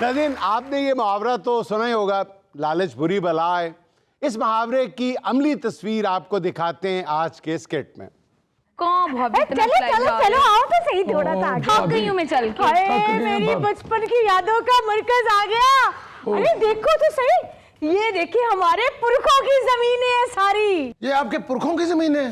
नाज़रीन, आपने ये मुहावरा तो सुना ही होगा, लालच बुरी बला है। इस मुहावरे की अमली तस्वीर आपको दिखाते हैं आज के स्किट में। चलो आओ तो सही, थोड़ा सा थक गई हूँ मैं चल के। हाय मेरी बचपन की यादों का मरकज आ गया। अरे देखो तो सही, ये देखिए हमारे पुरखों की जमीनें हैं सारी। ये आपके पुरखों की जमीन है?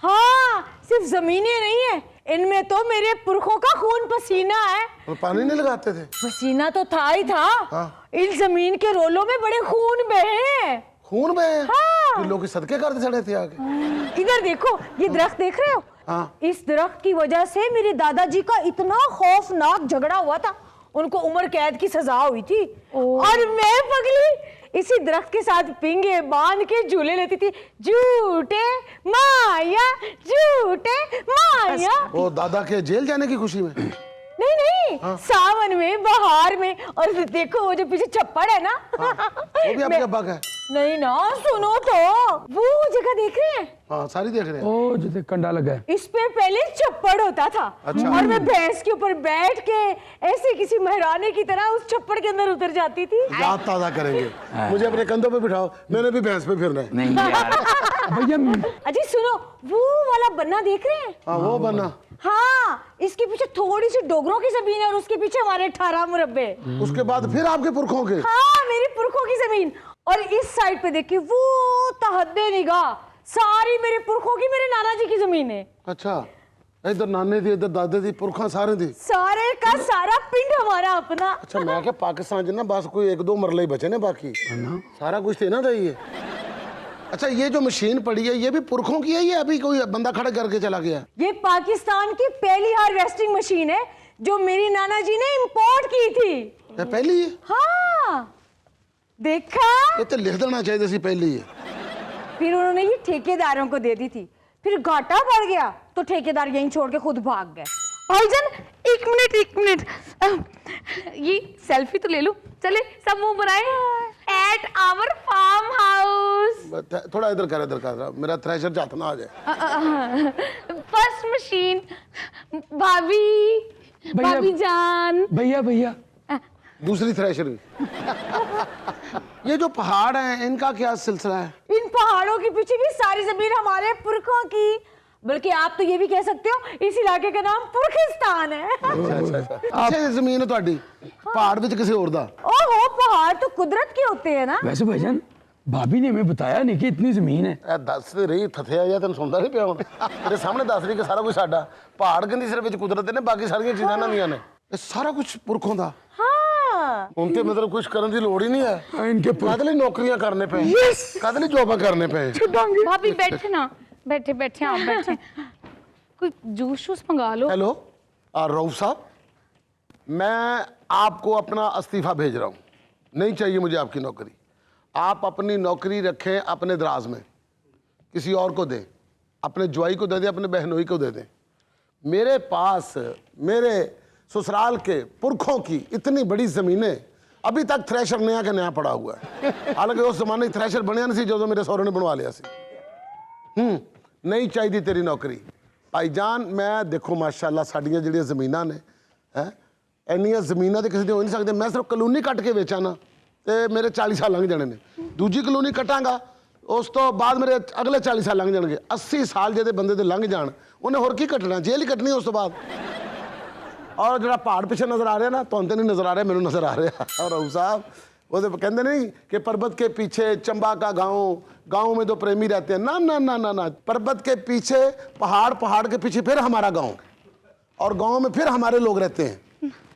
हाँ, सिर्फ जमीनें नहीं है, इनमें तो मेरे पुरखों का खून पसीना है। और पानी नहीं लगाते थे? पसीना तो था ही था। हाँ। इन जमीन के रोलों में बड़े खून बहे हैं। खून बहे? हाँ। लोग सदके करते चढ़े थे आगे। इधर देखो, ये दरख्त देख रहे हो? हाँ। इस दरख्त की वजह से मेरे दादाजी का इतना खौफनाक झगड़ा हुआ था, उनको उम्र कैद की सजा हुई थी। और मैं पगली इसी दरख्त के साथ पिंगे बांध के झूले लेती थी। झूठे माया, झूठे माया। वो दादा के जेल जाने की खुशी में? नहीं नहीं, हाँ? सावन में, बहार में। और देखो वो जो पीछे छप्पड़ है ना, हाँ। वो भी आपके अब्बा का है? नहीं ना, सुनो तो, वो जगह देख रहे हैं? हाँ, सारी देख रहे हैं। ओ जिसे कंडा लगा है। इस पे पहले छप्पड़ होता था। अच्छा। और मैं भैंस के ऊपर बैठ के ऐसे किसी महारानी की तरह उस छप्पड़ के अंदर उतर जाती थी। याद ताजा करेंगे। मुझे अपने कंधों पे बिठाओ, मैंने भी भैंस पे फिरना है। नहीं यार भैया। अजी सुनो, वो वाला बन्ना देख रहे हैं? हाँ, वो बना। हाँ, इसके पीछे थोड़ी सी डोगरों की जमीन है और उसके पीछे हमारे 18 मुरब्बे। उसके बाद फिर आपके पुरखों के? हाँ, मेरी पुरखों की जमीन। और इस साइड पे देखिए, वो तहद्दे निगाह सारी मेरे पुरखों की, मेरे नाना जी की जमीन है। अच्छा, इधर नाने थी, इधर दादे थी, पुरखा सारे थी। सारे का सारा पिंड हमारा अपना। अच्छा, मैं क्या पाकिस्तान जना बस कोई एक दो मरले ही बचे ने, बाकी सारा कुछ थे ना था ये। अच्छा, ये जो मशीन पड़ी है ये भी पुरखों की है, ये अभी कोई बंदा खड़ा करके चला गया? ये पाकिस्तान की पहली हार्वेस्टिंग मशीन है जो मेरी नाना जी ने इंपोर्ट की थी। ये पहली है? हाँ, देखा? ये तो लिख देना चाहिए थी पहली है। फिर उन्होंने ये ठेकेदारों को दे दी थी, फिर घाटा बढ़ गया तो ठेकेदार यहीं छोड़ के खुद भाग गए। भाईजान एक मिनट, ये सेल्फी तो ले लूं। चले सब मुंह बनाए एट आवर फार्म हाउस। थोड़ा इधर कर, मेरा थ्रेशर जाता ना आ जाए। First machine. भाभी जान। भैया दूसरी थ्रेशर। ये जो पहाड़ हैं इनका क्या सिलसिला है? इन पहाड़ों के पीछे भी सारी जमीन हमारे पुरखों की, बल्कि आप तो ये भी कह सकते हो इस इलाके का नाम पुरखिस्तान है। अच्छा, ये जमीन है ਤੁਹਾਡੀ पहाड़ ਵਿੱਚ किसी और दा? ओहो, पहाड़ तो कुदरत के होते हैं ना। वैसे भाईजान, भाभी ने हमें बताया नहीं कि इतनी जमीन है। ਇਹ ਦੱਸ ਤੇ ਰਹੀ ਥਥਿਆ ਜਾਂ ਤੈਨੂੰ ਸੁਣਦਾ ਨਹੀਂ ਪਿਆ ਹੁਣ? ਤੇਰੇ ਸਾਹਮਣੇ ਦੱਸ ਰਹੀ ਕਿ ਸਾਰਾ ਕੁਝ ਸਾਡਾ। ਪਹਾੜ ਕਹਿੰਦੀ ਸਿਰਫ ਵਿੱਚ ਕੁਦਰਤ ਦੇ ਨੇ, ਬਾਕੀ ਸਾਰੀਆਂ ਚੀਜ਼ਾਂ ਨਵੀਆਂ ਨੇ। ਇਹ ਸਾਰਾ ਕੁਝ ਪੁਰਖੋਂ ਦਾ। हाँ, ਹੁਣ ਤੇ ਮਤਲਬ ਕੁਝ ਕਰਨ ਦੀ ਲੋੜ ਹੀ ਨਹੀਂ ਹੈ। इनके ਕਾਹਦੇ ਲਈ ਨੌਕਰੀਆਂ ਕਰਨੇ ਪਏ? ਕਾਹਦੇ ਲਈ ਜੌਬਾਂ ਕਰਨੇ ਪਏ? भाभी बैठे ना, बैठे आप बैठे। कोई जूस मंगा लो। हेलो रऊफ साहब, मैं आपको अपना इस्तीफा भेज रहा हूँ। नहीं चाहिए मुझे आपकी नौकरी। आप अपनी नौकरी रखें अपने दराज में, किसी और को दें, अपने ज्वाई को दे दें, अपने बहनोई को दे दें। मेरे पास मेरे ससुराल के पुरखों की इतनी बड़ी ज़मीनें, अभी तक थ्रेशर नया का नया पड़ा हुआ है। हालांकि उस जमाने थ्रेशर बनया नहीं सी जो मेरे सहुरे ने बनवा लिया सी। नहीं चाहिए तेरी नौकरी भाईजान। मैं देखो माशाल्लाह साड़ियाँ जिहड़ियां ज़मीनां ने है, इन्नियां ज़मीनां तो किसी दी हो नहीं सकते। मैं सिर्फ कलोनी कट के बेचा ना तो मेरे 40 साल लंघ जाने ने। दूजी कलोनी कटांगा उस तो बाद मेरे अगले 40 साल लंघ जाएंगे। 80 साल जो बंदे दे लंघ जान, उन्हें होर की कटना, जेल ही कटनी उस तो बाद। और जो पहाड़ पिछे नज़र आ रहा है ना, तो नहीं नज़र आ रहा, मैनू नज़र आ रहा। और राव साहब वो तो कहते नहीं कि पर्वत के पीछे चंबा का गाँव में दो प्रेमी रहते हैं। ना ना ना ना ना, पर्वत के पीछे पहाड़, पहाड़ के पीछे फिर हमारा गाँव, और गाँव में फिर हमारे लोग रहते हैं,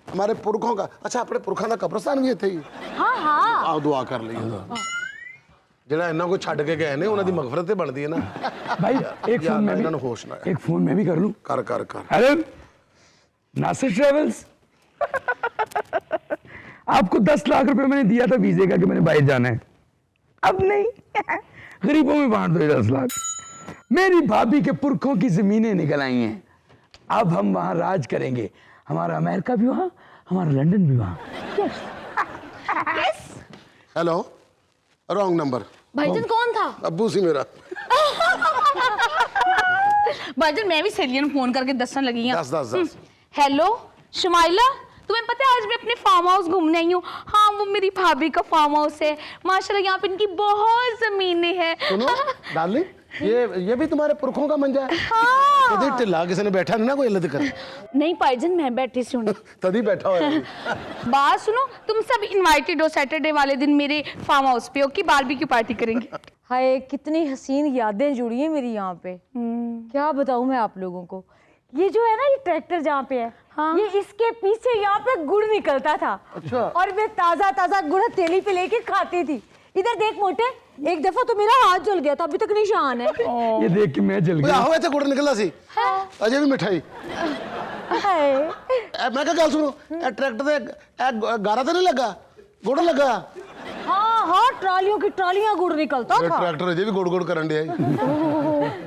हमारे पुरखों का। अच्छा, अपने पुरखों का कब्रस्तान भी इत्थे ही? हाँ हाँ, आओ दुआ कर लीजिए। ਜਿਹੜਾ ਇਹਨਾਂ को ਛੱਡ ਕੇ ਗਏ ਨੇ ਉਹਨਾਂ ਦੀ ਮਗਫਰਤ ਤੇ ਬਣਦੀ ਹੈ ना भाई एक फोन में ਇਹਨਾਂ ਨੂੰ भी, ਹੋਸ਼ ਨਾ एक फोन में भी कर लूं। कर हेलो नासिर ट्रेवल्स, आपको 10 लाख रुपए मैंने दिया था वीजे का कि मैंने बाहर जाना है। अब नहीं, गरीबों में बांट दो 10 लाख। मेरी भाभी के पुरखों की जमीनें निकल आई हैं, अब हम वहां राज करेंगे। हमारा अमेरिका भी वहां, हमारा लंदन भी वहां। Hello, wrong number. भाईजान कौन था? अब्बू सी मेरा। भाईजान मैं भी सहेलियों फोन करके दसन लगी हां। दस। हेलो शमाइला, तुम्हें पता है आज मैं अपने फार्म हाउस घूमने आई हूँ। हाँ, वो मेरी भाभी का फार्म हाउस है। माशाल्लाह यहाँ पे इनकी बहुत जमीनें हैं। सुनो डार्लिंग, ये भी तुम्हारे पुरखों का मंजा है। हाँ। कभी टिल्ला किसी ने बैठा नहीं ना, कोई अल्लाह करे नहीं पाईजन, मैं बैठी सी हूँ। तभी बैठा हुआ है। बात सुनो, तुम सब इनवाइटेड हो सैटरडे वाले दिन मेरे फार्म हाउस पे। ओके, बारबेक्यू पार्टी करेंगे। हाय, कितनी हसीन यादें जुड़ी हैं मेरी यहाँ पे। क्या बताऊँ मैं आप लोगों को। ये जो है ना, ये ट्रैक्टर जहाँ पे है, हाँ। ये इसके पीछे यहाँ पे गुड़ निकलता था। अच्छा। और मैं ताजा ताजा गुड़ थैली पे लेके खाती थी। इधर देख मोटे, एक दफा तो मेरा हाथ जल गया था, अभी तक निशान है। ये देख के मैं जल गया। आहो इतने गुड़ निकला सी अजय भी मिठाई। हाय। मैं क्या गल सुनो, ट्रैक्टर ते गारा तो नहीं लगा, गुड़ लगा। हाँ हाँ, ट्रालियों की ट्रालियां गुड़ निकलता था। ट्रैक्टर अजय भी गुड़ गुड़ करन दिया।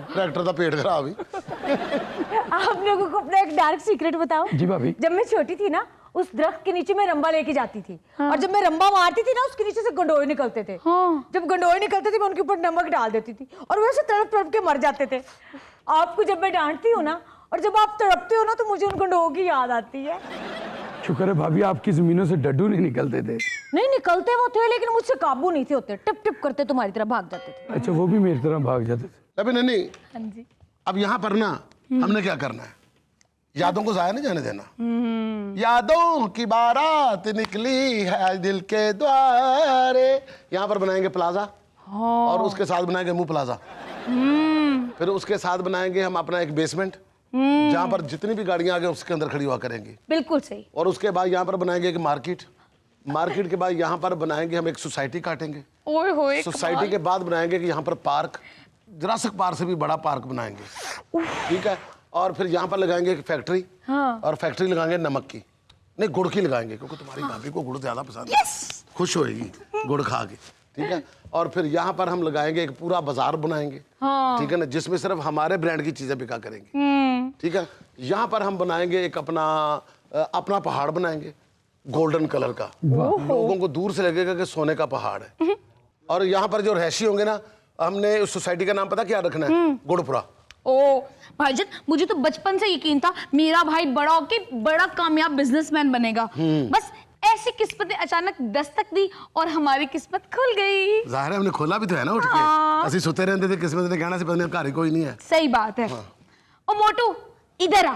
ट्रैक्टर का पेट खराब ही। आप लोगों को अपना एक डार्क सीक्रेट बताओ। जी भाभी। जब मैं छोटी थी ना, उस दरख्त के नीचे मैं रंबा लेके जाती थी। और जब मैं रंबा मारती थी ना, उसके नीचे से गंडोए निकलते थे। जब गंडोए निकलते थे, मैं उनके ऊपर नमक डाल देती थी और वैसे तड़प तड़प के मर जाते थे। आपको जब मैं डांटती हूँ ना, और जब आप तड़पते हो ना, तो मुझे उन गंडोओं की याद आती है। शुक्र है भाभी आपकी जमीनों से डड्डू नहीं निकलते थे। नहीं, निकलते वो थे, लेकिन मुझसे काबू नहीं थे होते। टिप टिप करते तुम्हारी तरह भाग जाते थे। अच्छा, वो भी मेरी तरह भाग जाते थे। अभी नहीं, हाँ जी। अब यहाँ पर ना हमने क्या करना है, यादों को जाया नहीं जाने देना। यादों की बारात निकली है दिल के द्वारे। यहाँ पर बनाएंगे प्लाजा, और उसके साथ बनाएंगे मुंह प्लाजा। फिर उसके साथ बनाएंगे हम अपना एक बेसमेंट, जहाँ पर जितनी भी गाड़ियां आगे उसके अंदर खड़ी हुआ करेंगी। बिल्कुल सही। और उसके बाद यहाँ पर बनाएंगे एक मार्केट। मार्केट के बाद यहाँ पर बनाएंगे हम एक सोसाइटी काटेंगे। ओए होए, सोसाइटी के बाद बनाएंगे कि यहाँ पर पार्क, जुरासिक पार्क से भी बड़ा पार्क बनाएंगे। ठीक है। और फिर यहाँ पर लगाएंगे एक फैक्ट्री। हाँ। और फैक्ट्री लगाएंगे नमक की, नहीं गुड़ की लगाएंगे, क्योंकि तुम्हारी भाभी को गुड़ ज्यादा पसंद है। खुश होएगी गुड़ खा के। ठीक है। और फिर यहाँ पर हम लगाएंगे एक पूरा बाजार बनाएंगे। हाँ। ठीक है ना, जिसमें सिर्फ हमारे ब्रांड की चीजें बिका करेंगी। ठीक है। यहाँ पर हम बनाएंगे एक अपना पहाड़ बनाएंगे गोल्डन कलर का। लोगों को दूर से लगेगा कि सोने का पहाड़ है। और यहाँ पर जो रहशी होंगे ना, हमने उस सोसाइटी का नाम पता क्या रखना है? गुड़पुरा। ओ भाईजान, मुझे तो बचपन से यकीन था मेरा भाई बड़ा होके बड़ा कामयाब बिजनेसमैन बनेगा। बस ऐसी किस्मत ने अचानक दस्तक दी और हमारी किस्मत खुल गई। जाहिर है हमने खोला भी तो है ना उठ के। ऐसे सोते रहते थे, किस्मत ने कहना से पता घर ही कोई नहीं है। सही बात है। ओ मोटू, इधर आ,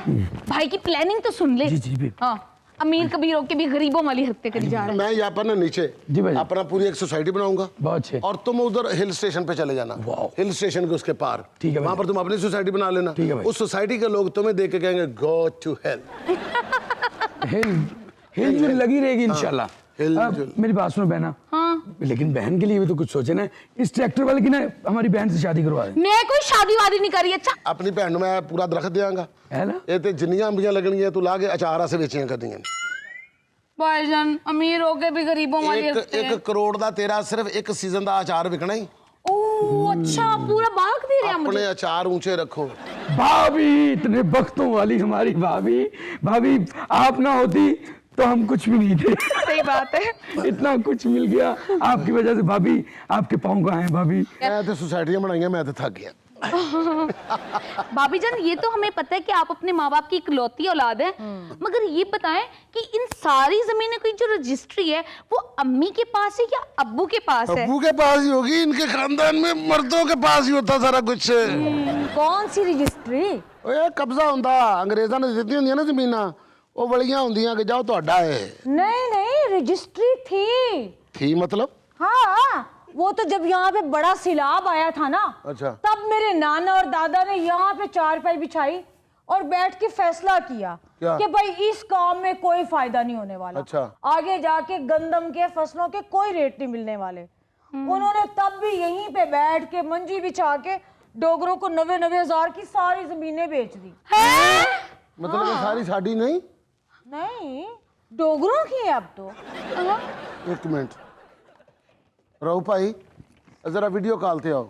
भाई की प्लानिंग तो सुन ले। जी जी भी। हाँ, अमीर कबीर होके भी गरीबों वाली हरकतें करी जा रहे हैं। मैं यहाँ पर ना नीचे जी भाई। अपना पूरी एक सोसाइटी बनाऊंगा। बहुत अच्छे। और तुम उधर हिल स्टेशन पे चले जाना। हिल स्टेशन के उसके पार। ठीक है भाई। वहां पर तुम अपनी सोसाइटी बना लेना। ठीक है भाई। उस सोसाइटी के लोग तुम्हें देख के कहेंगे गो टू हेल। हिलजुल लगी रहेगी इंशाल्लाह। हिलजुल। मेरी बात सुनो बहना। हाँ। लेकिन बहन के लिए भी तो कुछ सोचे ना। इस ट्रैक्टर वाले की ना हमारी बहन से शादी करवा दे। मैं कोई शादी वादी नहीं करी। अच्छा, अपनी भैन मैं पूरा दरख्त देंगा, है ना? ये ते जिन्नियां अंबियां लगनियां तू ला के अचार से बेचियां करनियां। भाईजान अमीर होके भी गरीबों वाली हरकतें। 1 करोड़ का तेरा सिर्फ एक सीजन का अचार बिकना ही। ओ अच्छा, पूरा बाग दे रहे हैं अपने मुझे। अचार ऊंचे रखो। भाभी इतने बख्तों वाली हमारी भाभी। भाभी आप ना होती तो हम कुछ भी नहीं थे। सही बात है। इतना कुछ मिल गया आपकी वजह से। भाभी आपके पाँव कहाँ हैं भाभी? मैं तो सोसाइटियां बनाई, मैं तो थक गया। भाभी जान, ये तो हमें पता है कि आप अपने माँ बाप की इकलौती औलाद है, मगर ये बताएं कि इन सारी जमीनों की जो रजिस्ट्री है वो अम्मी के पास है या अब्बू के पास है? अब्बू के पास ही होगी, इनके खानदान में मर्दों के पास ही होता सारा कुछ। कौन सी रजिस्ट्री? ओए कब्जा हुंदा, अंग्रेजां ने दित्ती हुंदियां ना जमीनां, ਉਹ बड़ियां हुंदियां कि जाओ ਤੁਹਾਡਾ है। नहीं नहीं, रजिस्ट्री थी मतलब? हाँ, वो तो जब यहाँ पे बड़ा सैलाब आया था ना, अच्छा। तब मेरे नाना और दादा ने यहाँ पे चारपाई बिछाई और बैठ के फैसला किया क्या? कि भाई इस काम में कोई फायदा नहीं होने वाला। अच्छा। आगे जाके गंदम के फसलों के कोई रेट नहीं मिलने वाले। उन्होंने तब भी यहीं पे बैठ के मंजी बिछा के डोगरों को 90-90 हजार की सारी जमीनें बेच दी। मतलब ये सारी साड़ी नहीं? नहीं, डोगरों की है अब तो। एक मिनट ਰਹੂ ਭਾਈ, जरा वीडियो कॉल ਤੇ आओ।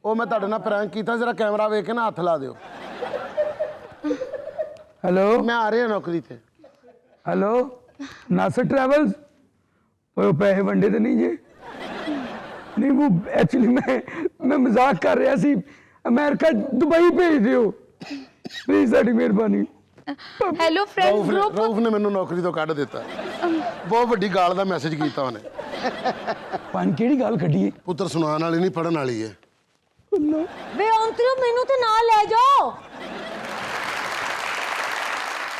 ਉਹ मैं ਤੁਹਾਡੇ ਨਾਲ ਪ੍ਰੈਂਕ ਕੀਤਾ, जरा कैमरा ਵੇਖ ਕੇ ਨਾ ਹੱਥ ਲਾ ਦਿਓ। हेलो मैं आ ਰਿਹਾ नौकरी ਤੇ। हेलो नासर ट्रैवल्स। वो पैसे वंडे तो नहीं जे? नहीं, वो एक्चुअली मैं मजाक कर रहा सी। अमेरिका दुबई भेज दियो प्लीज, साड़ी मेहरबानी। हेलो फ्रेंड ਰਊਫ ग्रुप ਨੇ ਮੈਨੂੰ ਨੌਕਰੀ ਤੋਂ ਕੱਢ ਦਿੱਤਾ। ਬਹੁਤ ਵੱਡੀ ਗਾਲ ਦਾ ਮੈਸੇਜ ਕੀਤਾ ਉਹਨੇ। पान केड़ी गाल कढ़ी है ਪੁੱਤਰ ਸੁਣਾਉਣ ਵਾਲੀ ਨਹੀਂ, ਪੜਨ ਵਾਲੀ ਹੈ। ਵੇ ਅੰਤਰੋ ਮੈਨੂੰ ਤੇ ਨਾਲ ਲੈ ਜਾ।